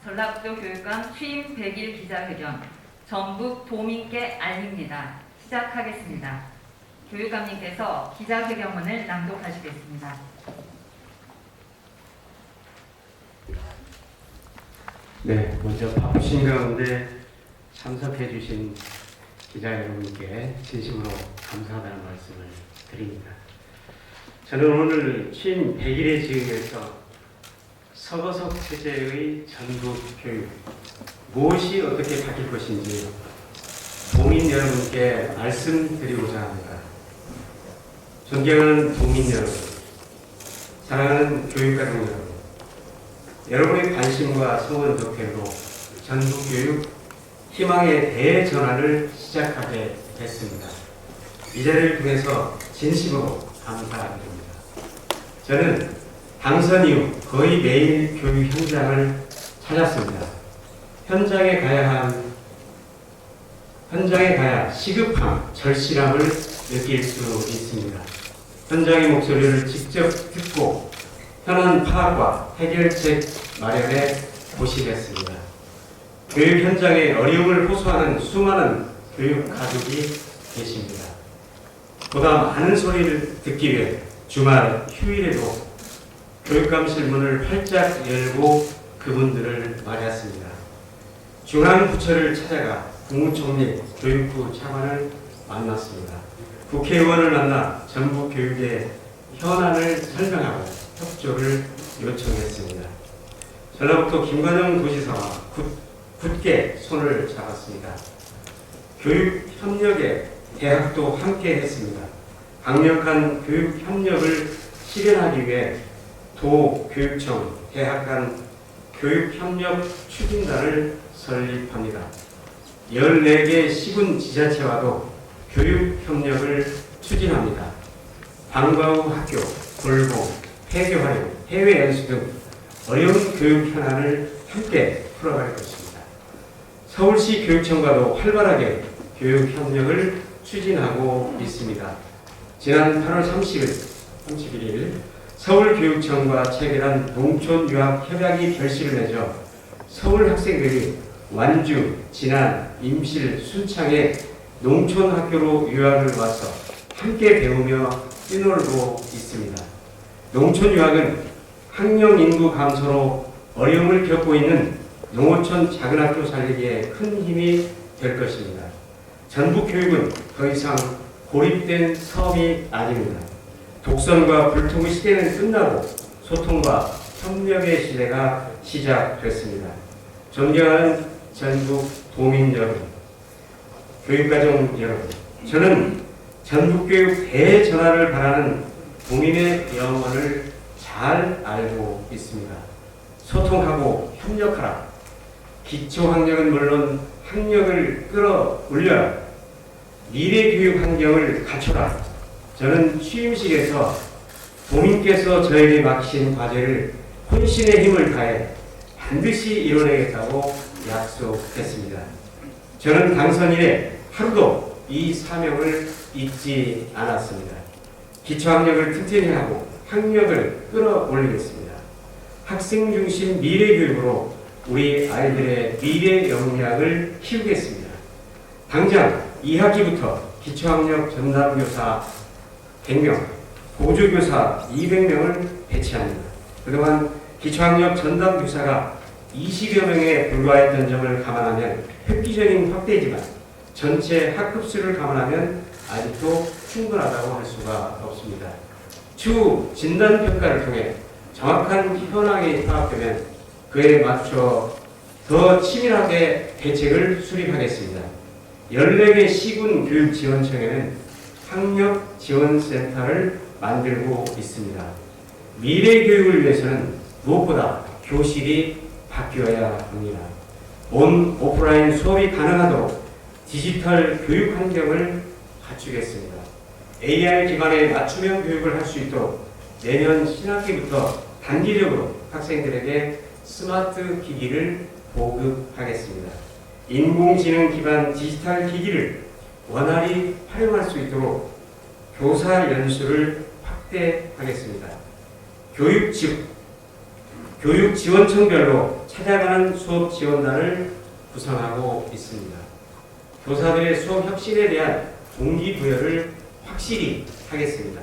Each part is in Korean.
전라북도 교육감 취임 100일 기자회견 전북 도민께 알립니다. 시작하겠습니다. 교육감님께서 기자회견문을 낭독하시겠습니다. 네, 먼저 바쁘신 가운데 참석해 주신 기자 여러분께 진심으로 감사하다는 말씀을 드립니다. 저는 오늘 취임 100일의 지역에서 서거석 체제의 전국 교육, 무엇이 어떻게 바뀔 것인지 도민 여러분께 말씀드리고자 합니다. 존경하는 도민 여러분, 사랑하는 교육가족 여러분, 여러분의 관심과 소원 덕택으로 전국 교육 희망의 대전환을 시작하게 됐습니다. 이 자리를 통해서 진심으로 감사드립니다. 저는 당선 이후 거의 매일 교육 현장을 찾았습니다. 현장에 가야 시급함, 절실함을 느낄 수 있습니다. 현장의 목소리를 직접 듣고 현안 파악과 해결책 마련에 고심했습니다. 교육 현장의 어려움을 호소하는 수많은 교육 가족이 계십니다. 보다 많은 소리를 듣기 위해 주말 휴일에도 교육감실 문을 활짝 열고 그분들을 맞이했습니다. 중앙부처를 찾아가 국무총리 교육부 차관을 만났습니다. 국회의원을 만나 전북 교육의 현안을 설명하고 협조를 요청했습니다. 전라북도 김관영 도지사와 굳게 손을 잡았습니다. 교육 협력에 대학도 함께 했습니다. 강력한 교육 협력을 실현하기 위해 도교육청, 대학 간 교육협력 추진단을 설립합니다. 14개 시군 지자체와도 교육협력을 추진합니다. 방과 후 학교, 돌봄, 폐교활용, 해외연수 등 어려운 교육 현안을 함께 풀어갈 것입니다. 서울시 교육청과도 활발하게 교육협력을 추진하고 있습니다. 지난 8월 31일 서울교육청과 체결한 농촌유학협약이 결실을 맺어 서울 학생들이 완주, 진안, 임실, 순창에 농촌학교로 유학을 와서 함께 배우며 뛰놀고 있습니다. 농촌유학은 학령인구 감소로 어려움을 겪고 있는 농어촌 작은 학교 살리기에 큰 힘이 될 것입니다. 전북교육은 더 이상 고립된 섬이 아닙니다. 독선과 불통의 시대는 끝나고 소통과 협력의 시대가 시작됐습니다. 존경하는 전국 도민 여러분, 교육가족 여러분, 저는 전북교육 대전환을 바라는 도민의 영혼을 잘 알고 있습니다. 소통하고 협력하라. 기초학력은 물론 학력을 끌어올려라. 미래교육 환경을 갖춰라. 저는 취임식에서 도민께서 저에게 맡기신 과제를 혼신의 힘을 다해 반드시 이뤄내겠다고 약속했습니다. 저는 당선 이래 하루도 이 사명을 잊지 않았습니다. 기초학력을 튼튼히 하고 학력을 끌어올리겠습니다. 학생 중심 미래교육으로 우리 아이들의 미래 역량을 키우겠습니다. 당장 2학기부터 기초학력 전담교사 100명, 보조교사 200명을 배치합니다. 그동안 기초학력 전담교사가 20여 명에 불과했던 점을 감안하면 획기적인 확대이지만 전체 학급수를 감안하면 아직도 충분하다고 할 수가 없습니다. 추후 진단평가를 통해 정확한 현황이 파악되면 그에 맞춰 더 치밀하게 대책을 수립하겠습니다. 14개 시군 교육지원청에는 학력지원센터를 만들고 있습니다. 미래교육을 위해서는 무엇보다 교실이 바뀌어야 합니다. 온 오프라인 수업이 가능하도록 디지털 교육 환경을 갖추겠습니다. AI 기반의 맞춤형 교육을 할 수 있도록 내년 신학기부터 단기적으로 학생들에게 스마트 기기를 보급하겠습니다. 인공지능 기반 디지털 기기를 원활히 활용할 수 있도록 교사 연수를 확대하겠습니다. 교육지원청별로 찾아가는 수업 지원단을 구성하고 있습니다. 교사들의 수업 혁신에 대한 동기부여를 확실히 하겠습니다.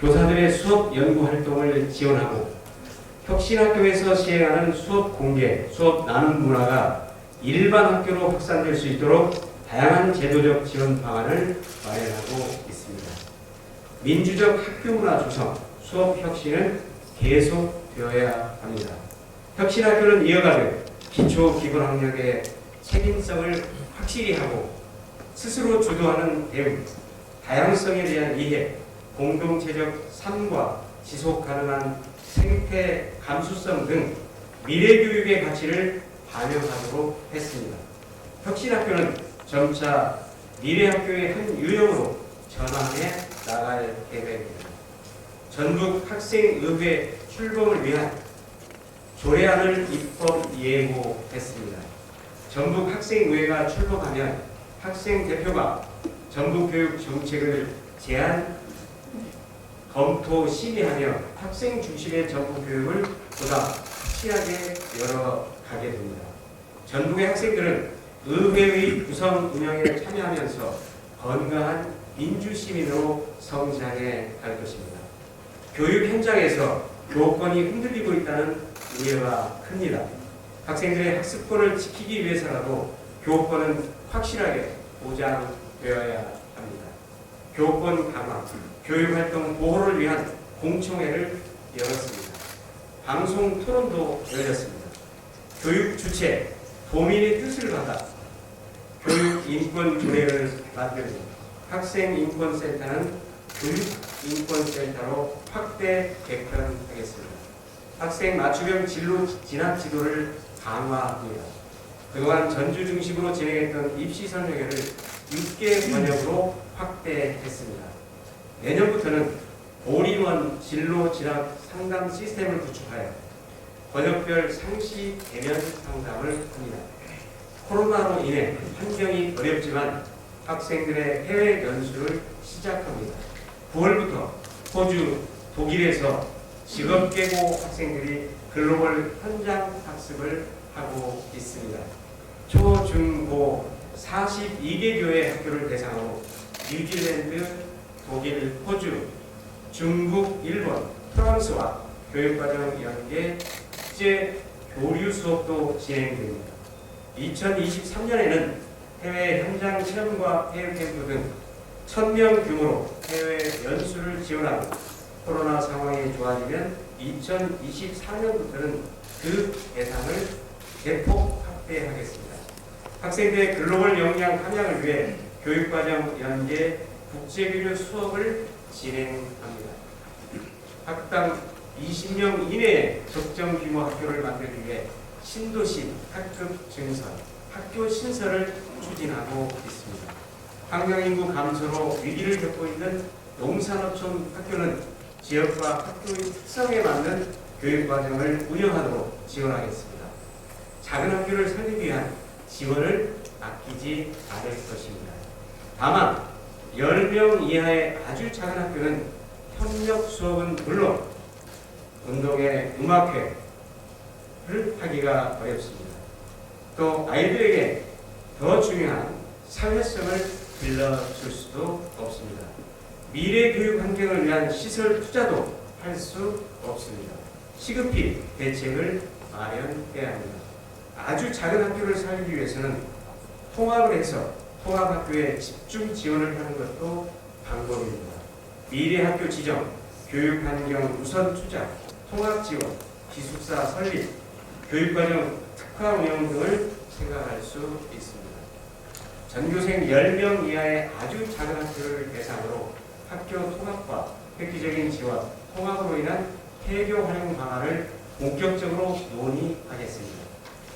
교사들의 수업 연구 활동을 지원하고 혁신학교에서 시행하는 수업 공개, 수업 나눔 문화가 일반 학교로 확산될 수 있도록 다양한 제도적 지원 방안을 마련하고 있습니다. 민주적 학교 문화 조성, 수업 혁신은 계속되어야 합니다. 혁신학교는 이어가듯 기초 기본 학력의 책임성을 확실히 하고 스스로 주도하는 대응, 다양성에 대한 이해, 공동체적 삶과 지속 가능한 생태 감수성 등 미래 교육의 가치를 반영하도록 했습니다. 혁신학교는 점차 미래 학교의 한 유형으로 전환해 나갈 계획입니다. 전북 학생의회 출범을 위한 조례안을 입법 예고했습니다. 전북 학생의회가 출범하면 학생 대표가 전북 교육 정책을 제안, 검토, 심의하며 학생 중심의 전북 교육을 보다 확실하게 열어가게 됩니다. 전북의 학생들은 의회의 구성 운영에 참여하면서 건강한 민주시민으로 성장해 갈 것입니다. 교육 현장에서 교권이 흔들리고 있다는 우려가 큽니다. 학생들의 학습권을 지키기 위해서라도 교권은 확실하게 보장되어야 합니다. 교권 강화, 교육활동 보호를 위한 공청회를 열었습니다. 방송 토론도 열렸습니다. 교육 주체, 도민의 뜻을 받아 교육인권조례를 만들고 학생인권센터는 교육인권센터로 확대 개편하겠습니다. 학생 맞춤형 진로 진학 지도를 강화합니다. 그동안 전주 중심으로 진행했던 입시 설명회를 6개 번역으로 확대했습니다. 내년부터는 올인원 진로 진학 상담 시스템을 구축하여 번역별 상시 대면 상담을 합니다. 코로나로 인해 환경이 어렵지만 학생들의 해외 연수를 시작합니다. 9월부터 호주, 독일에서 직업계고 학생들이 글로벌 현장 학습을 하고 있습니다. 초, 중, 고 42개 교회 학교를 대상으로 뉴질랜드, 독일, 호주, 중국, 일본, 프랑스와 교육과정 연계 국제 교류 수업도 진행됩니다. 2023년에는 해외 현장 체험과 해외 캠프 등 1000명 규모로 해외 연수를 지원하고 코로나 상황이 좋아지면 2024년부터는 그 대상을 대폭 확대하겠습니다. 학생들의 글로벌 역량 함양을 위해 교육과정 연계 국제교류 수업을 진행합니다. 학당 20명 이내의 적정 규모 학교를 만들기 위해 신도시 학급 증설, 학교 신설을 추진하고 있습니다. 학령인구 감소로 위기를 겪고 있는 농산어촌 학교는 지역과 학교의 특성에 맞는 교육과정을 운영하도록 지원하겠습니다. 작은 학교를 살리기 위한 지원을 아끼지 않을 것입니다. 다만 10명 이하의 아주 작은 학교는 협력 수업은 물론 운동회, 음악회를 하기가 어렵습니다. 또 아이들에게 더 중요한 사회성을 길러줄 수도 없습니다. 미래 교육 환경을 위한 시설 투자도 할 수 없습니다. 시급히 대책을 마련해야 합니다. 아주 작은 학교를 살리기 위해서는 통합을 해서 통합학교에 집중 지원을 하는 것도 방법입니다. 미래 학교 지정, 교육환경 우선 투자, 통합 지원, 기숙사 설립, 교육과정 특화 운영 등을 생각할 수 있습니다. 전교생 10명 이하의 아주 작은 학교를 대상으로 학교 통합과 획기적인 지원, 통합으로 인한 폐교 활용 방안을 본격적으로 논의하겠습니다.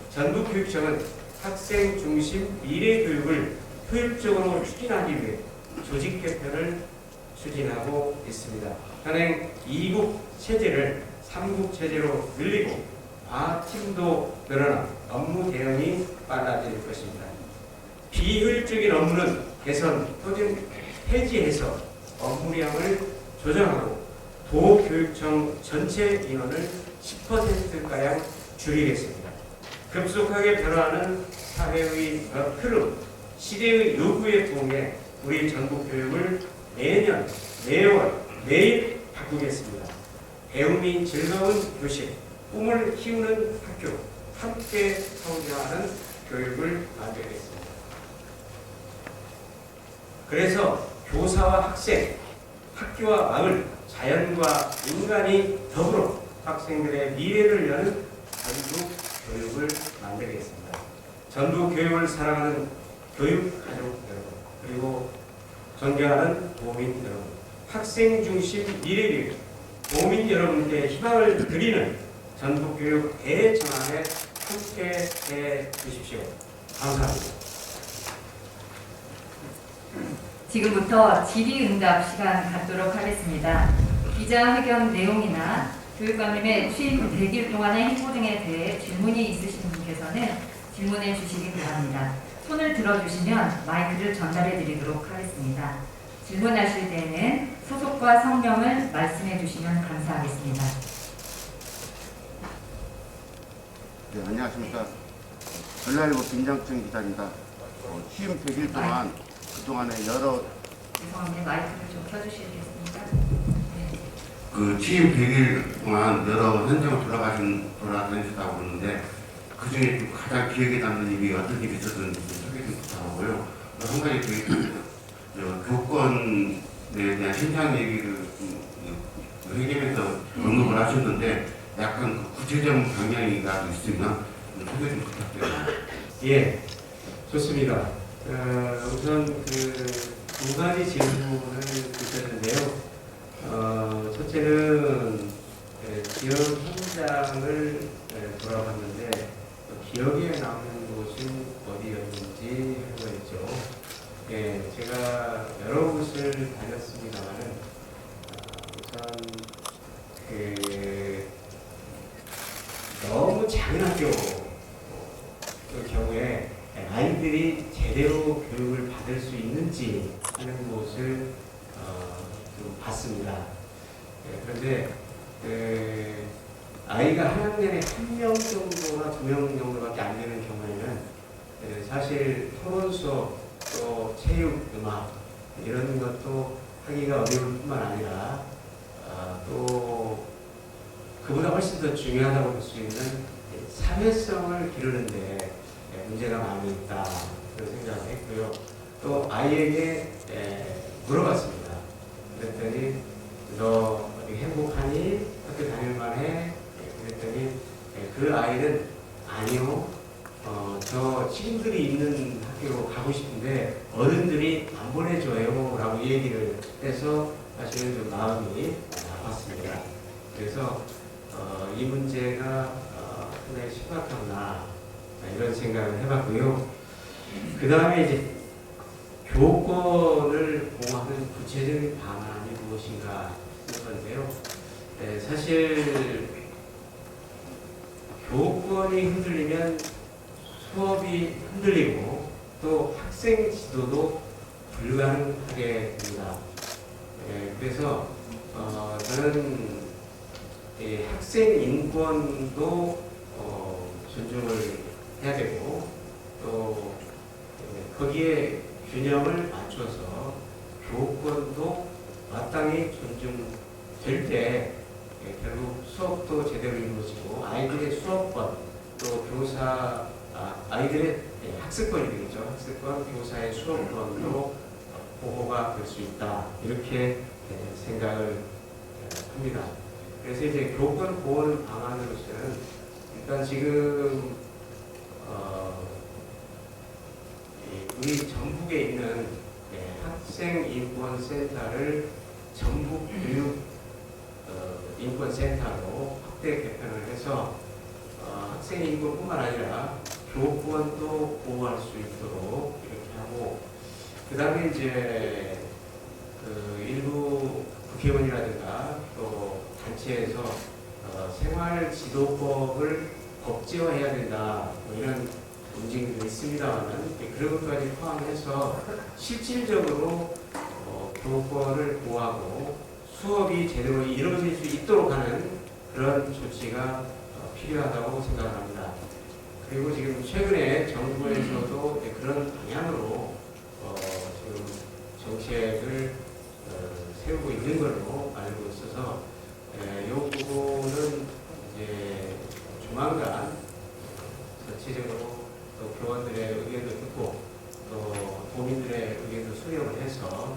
전북교육청은 학생 중심 미래 교육을 효율적으로 추진하기 위해 조직 개편을 추진하고 있습니다. 현행 2국 체제를 3국 체제로 늘리고 과팀도 늘어나 업무 대응이 빨라질 것입니다. 비효율적인 업무는 개선 또는 폐지해서 업무량을 조정하고 도교육청 전체 인원을 10%가량 줄이겠습니다. 급속하게 변화하는 사회의 흐름, 시대의 요구에 부응해 우리 전국 교육을 매년, 매월, 매일 바꾸겠습니다. 배움이 즐거운 교실, 꿈을 키우는 학교, 함께 성장하는 교육을 만들겠습니다. 그래서 교사와 학생, 학교와 마을, 자연과 인간이 더불어 학생들의 미래를 여는 전국 교육을 만들겠습니다. 전국 교육을 사랑하는 교육 가족 여러분, 그리고 존경하는 도민 여러분, 학생 중심 미래 교육, 도민 여러분께 희망을 드리는 전국 교육 대전환에 함께 해 주십시오. 감사합니다. 지금부터 질의응답 시간 갖도록 하겠습니다. 기자회견 내용이나 교육감님의 취임 100일 동안의 행보 등에 대해 질문이 있으신 분께서는 질문해 주시기 바랍니다. 손을 들어주시면 마이크를 전달해 드리도록 하겠습니다. 질문하실 때에는 소속과 성명을 말씀해 주시면 감사하겠습니다. 네, 안녕하십니까. 전라일보 김장춘 기자입니다. 취임 100일 동안 그동안에 여러 죄송합니다. 마이크를 좀 켜주시겠습니까? 네. 그 취임 100일 동안 여러 현장을 돌아다니셨다고 그러는데 그 중에 좀 가장 기억에 남는 일이 어떤 일이 있었는지 소개 좀 부탁하고요. 한 가지 교권에 대한 현장 얘기를 회견에서 언급을 하셨는데 약간 그 구체적 방향이라도 있으면 소개 좀 부탁드립니다. 예, 좋습니다. 우선 그 두 가지 질문을 주셨는데요. 첫째는 지역 현장을 돌아봤는데 기억에 남는 곳은 어디였는지 하는 거였죠. 예, 제가 여러 곳을 다녔습니다만은 우선 그 너무 작은 학교 그 경우에 아이들이 제대로 교육을 받을 수 있는지 하는 곳을 좀 봤습니다. 그런데 아이가 한 학년에 1명 정도나 2명 정도밖에 안 되는 경우에는 사실 토론 수업, 또 체육, 음악 이런 것도 하기가 어려울 뿐만 아니라 또 그보다 훨씬 더 중요하다고 볼 수 있는 사회성을 기르는데 문제가 많이 있다 그런 생각을 했고요. 또 아이에게 물어봤습니다. 그랬더니 너 행복하니? 학교 다닐만해? 그랬더니 그 아이는 아니요. 저 친구들이 있는 학교로 가고 싶은데 어른들이 안 보내줘요 라고 얘기를 해서 사실은 좀 마음이 아팠습니다. 그래서 이 문제가 상당히 심각하구나 이런 생각을 해봤고요. 그 다음에 이제 교권을 보호하는 구체적인 방안이 무엇인가 하는 건데요. 사실 교권이 흔들리면 수업이 흔들리고 또 학생 지도도 불가능하게 됩니다. 그래서 저는 학생 인권도 존중을 해야 되고 또 거기에 균형을 맞춰서 교권도 마땅히 존중될 때 결국 수업도 제대로 이루어지고 아이들의 수업권 또 교사 아이들의 학습권이 되겠죠. 학습권, 교사의 수업권도 보호가 될 수 있다 이렇게 생각을 합니다. 그래서 이제 교권 보호 방안으로서는 일단 지금 우리 전국에 있는 학생인권센터를 전국교육 인권센터로 확대 개편을 해서 학생인권뿐만 아니라 교권도 보호할 수 있도록 이렇게 하고 그 다음에 이제 일부 국회의원이라든가 또 단체에서 생활지도법을 법제화해야 된다 뭐 이런 움직임도 있습니다만 그런 것까지 포함해서 실질적으로 교권을 보호하고 수업이 제대로 이루어질 수 있도록 하는 그런 조치가 필요하다고 생각합니다. 그리고 지금 최근에 정부에서도 그런 방향으로 지금 정책을 세우고 있는 걸로 알고 있어서 이 부분은 이제 조만간 전체적으로 또 교원들의 의견도 듣고 또 도민들의 의견도 수렴을 해서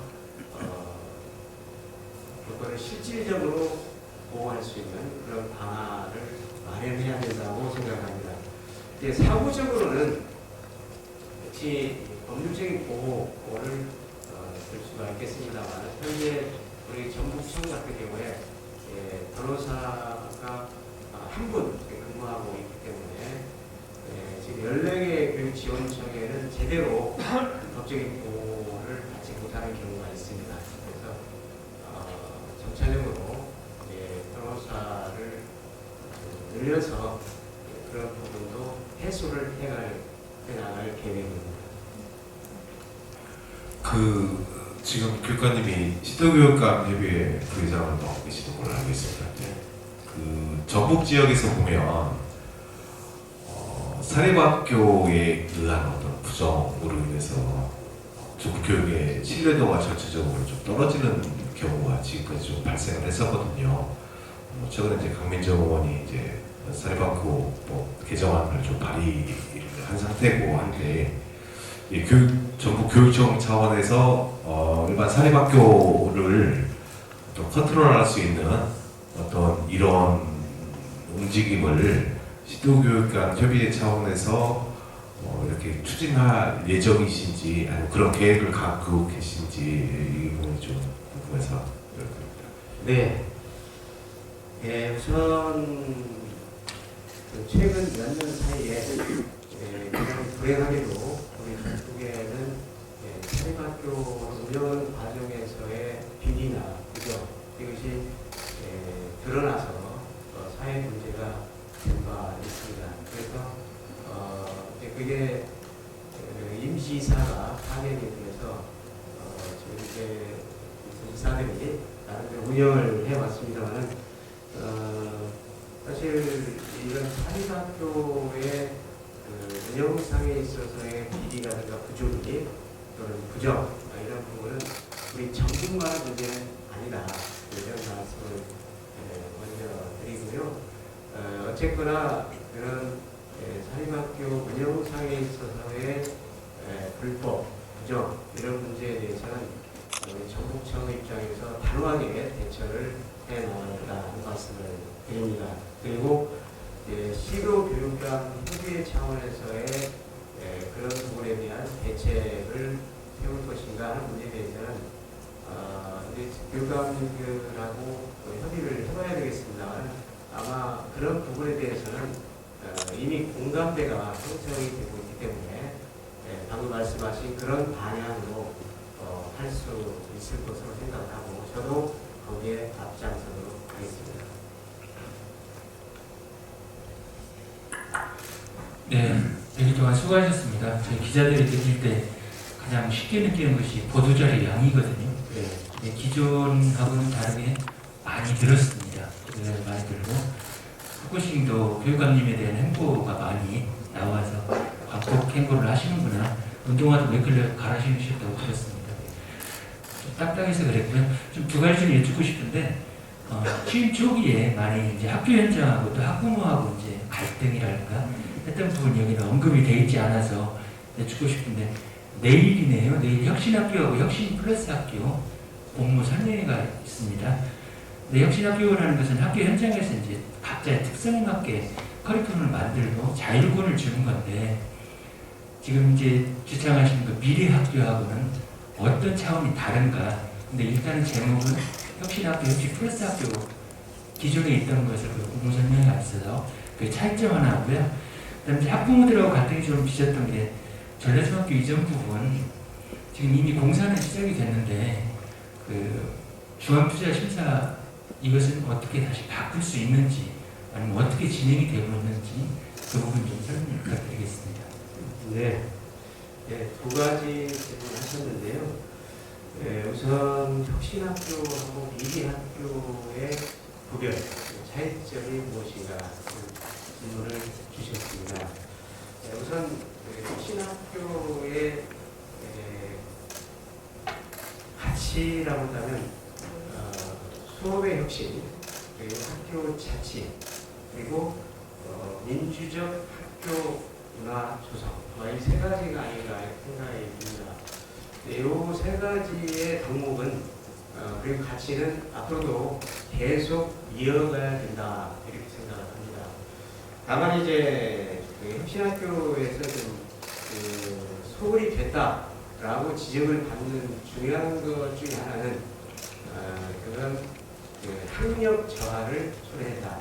교권을 실질적으로 보호할 수 있는 그런 방안을 마련해야 된다고 생각합니다. 이제 사후적으로는 역시 법률적인 보호를 줄 수가 있겠습니다만 현재 우리 전북청 같은 경우에 변호사가 한 분 근무하고 있기 때문에 지금 14개 교육지원청에는 제대로 법적인 보호를 받지 못하는 경우가 있습니다. 그래서 점차적으로 변호사를 늘려서 그런 부분도 해소를 해나갈 계획입니다. 지금 교육관님이 시도교육감 협의회 부회장을 맡고 계시는 걸로 알고 있습니다. 전북 지역에서 보면 사립학교에 의한 어떤 부정으로 인해서 전북 교육의 신뢰도가 전체적으로 좀 떨어지는 경우가 지금까지 좀 발생을 했었거든요. 최근에 이제 강민정 의원이 이제 사립학교 개정안을 좀 발의를 한 상태고 한데 전북 교육청 차원에서 일반 사립학교를 좀 컨트롤할 수 있는 어떤 이런 움직임을 시도교육감 협의회 차원에서 이렇게 추진할 예정이신지 아니면 그런 계획을 갖고 계신지 이 부분이 좀 궁금해서 네. 우선 최근 몇 년 사이에 그냥 불행하게도 우리 전북에는 사립학교 운영 과정에서의 비리나 부정 이것이 드러나서 사회 문제가 된 바 있습니다. 그래서 그게 임시이사가 파견이 돼서 지금 이제 이사들이 나름대로 운영을 해왔습니다만은 사실 이런 사립학교의 운영상에 있어서의 비리라든가 부조리 또는 부정 이런 부분은 우리 전북만의 문제는 아니다 이런 말씀을 먼저 드리고요. 어쨌거나 그런 사립학교 운영상에 있어서의 불법 부정 이런 문제에 대해서는 우리 전북청 입장에서 단호하게 대처를 해나가겠다는 말씀을 드립니다. 그리고 시도교육감 협의회 차원에서의 그런 부분에 대한 대책을 세울 것인가 하는 문제에 대해서는 이제 교육감들하고 협의를 해봐야 되겠습니다. 아마 그런 부분에 대해서는 이미 공감대가 형성이 되고 있기 때문에 방금 말씀하신 그런 방향으로 할 수 있을 것으로 생각하고 저도 거기에 앞장서도록 하겠습니다. 네, 여기 동안 수고하셨습니다. 저희 기자들이 느낄 때 가장 쉽게 느끼는 것이 보도자료 양이거든요. 네, 기존하고는 다르게 많이 늘었습니다. 보도자료 많이 늘고 후보싱도 교육감님에 대한 행보가 많이 나와서 광폭 행보를 하시는구나. 운동화도 몇 켤레 갈아 신으셨다고 들었습니다. 좀 딱딱해서 그랬고요. 좀 두 가지 좀 여쭙고 싶은데 취임 초기에 많이 이제 학교 현장하고 또 학부모하고 이제 갈등이랄까 했던 부분 여기는 언급이 돼 있지 않아서 여쭙고 싶은데 내일이네요. 내일 혁신학교하고 혁신 플러스 학교 공모 설명회가 있습니다. 근데 혁신학교라는 것은 학교 현장에서 이제 각자의 특성에 맞게 커리큘럼을 만들고 자율권을 주는 건데 지금 이제 주창하신 그 미래학교하고는 어떤 차원이 다른가? 근데 일단은 제목은 혁신학교, 혁신 플러스 학교 기존에 있던 것을 그 공모 설명에 앞서서 그 차이점 하나 하고요. 그다음에 이제 학부모들하고 갈등이 좀 빚었던 게 전래중학교 이전 부분 지금 이미 공사는 시작이 됐는데 그 중앙투자 심사 이것은 어떻게 다시 바꿀 수 있는지 아니면 어떻게 진행이 되고 있는지 그 부분 좀 설명 부탁드리겠습니다. 네, 두 가지 질문하셨는데요. 우선 혁신학교하고 미래학교의 구별, 차이점이 무엇인가 질문을 주셨습니다. 우선 혁신학교의 가치라고 한다면 수업의 혁신, 그리고 학교 자치, 그리고 민주적 학교 문화 조성, 이 세 가지가 아닌가 생각이 듭니다. 이 세 가지의 덕목은 그리고 가치는 앞으로도 계속 이어가야 된다 이렇게 생각을 합니다. 다만 이제 혁신학교에서 좀 소홀히 됐다라고 지적을 받는 중요한 것 중에 하나는 그건 학력 저하를 초래했다.